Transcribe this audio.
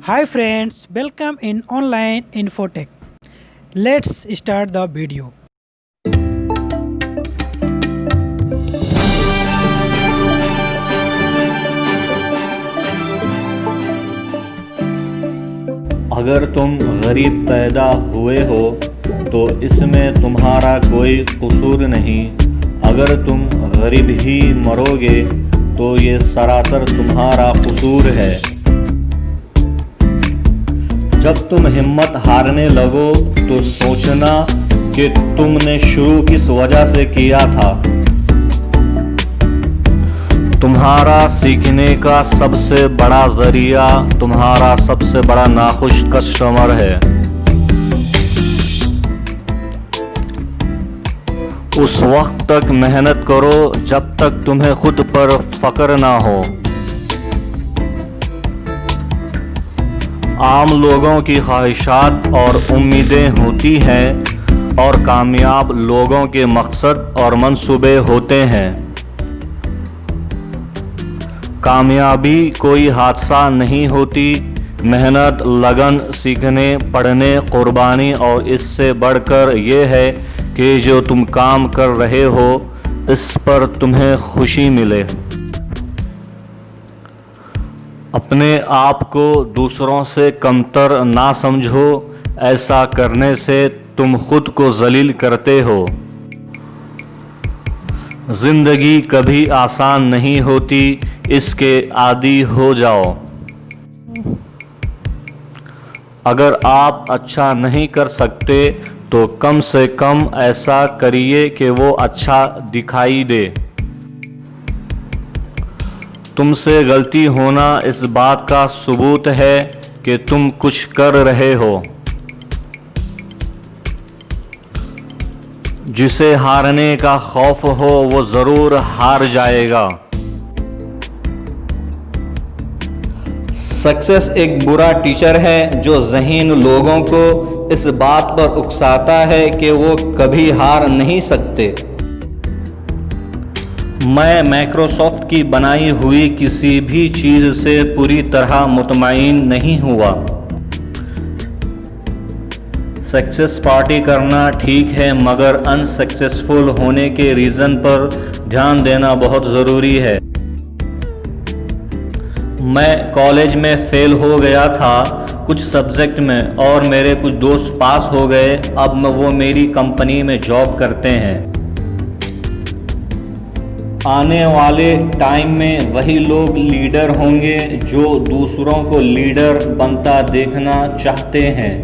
Hi friends, welcome in online Infotech. Let's start the video. اگر تم غریب پیدا ہوئے ہو تو اس میں تمہارا کوئی قصور نہیں، اگر تم غریب ہی مرو گے تو یہ سراسر تمہارا قصور ہے۔ جب تم ہمت ہارنے لگو تو سوچنا کہ تم نے شروع کس وجہ سے کیا تھا۔ تمہارا سیکھنے کا سب سے بڑا ذریعہ تمہارا سب سے بڑا ناخوش کسٹمر ہے۔ اس وقت تک محنت کرو جب تک تمہیں خود پر فخر نہ ہو۔ عام لوگوں کی خواہشات اور امیدیں ہوتی ہیں اور کامیاب لوگوں کے مقصد اور منصوبے ہوتے ہیں۔ کامیابی کوئی حادثہ نہیں ہوتی، محنت، لگن، سیکھنے، پڑھنے، قربانی اور اس سے بڑھ کر یہ ہے کہ جو تم کام کر رہے ہو اس پر تمہیں خوشی ملے۔ اپنے آپ کو دوسروں سے کمتر نہ سمجھو، ایسا کرنے سے تم خود کو ذلیل کرتے ہو۔ زندگی کبھی آسان نہیں ہوتی، اس کے عادی ہو جاؤ۔ اگر آپ اچھا نہیں کر سکتے تو کم سے کم ایسا کریے کہ وہ اچھا دکھائی دے۔ تم سے غلطی ہونا اس بات کا ثبوت ہے کہ تم کچھ کر رہے ہو۔ جسے ہارنے کا خوف ہو وہ ضرور ہار جائے گا۔ سکسیس ایک برا ٹیچر ہے جو ذہین لوگوں کو اس بات پر اکساتا ہے کہ وہ کبھی ہار نہیں سکتے۔ میں مائیکروسافٹ کی بنائی ہوئی کسی بھی چیز سے پوری طرح مطمئن نہیں ہوا۔ سکسیس پارٹی کرنا ٹھیک ہے مگر ان سکسیسفل ہونے کے ریزن پر دھیان دینا بہت ضروری ہے۔ میں کالج میں فیل ہو گیا تھا کچھ سبجیکٹ میں اور میرے کچھ دوست پاس ہو گئے، اب وہ میری کمپنی میں جاب کرتے ہیں۔ آنے والے ٹائم میں وہی لوگ لیڈر ہوں گے جو دوسروں کو لیڈر بنتا دیکھنا چاہتے ہیں۔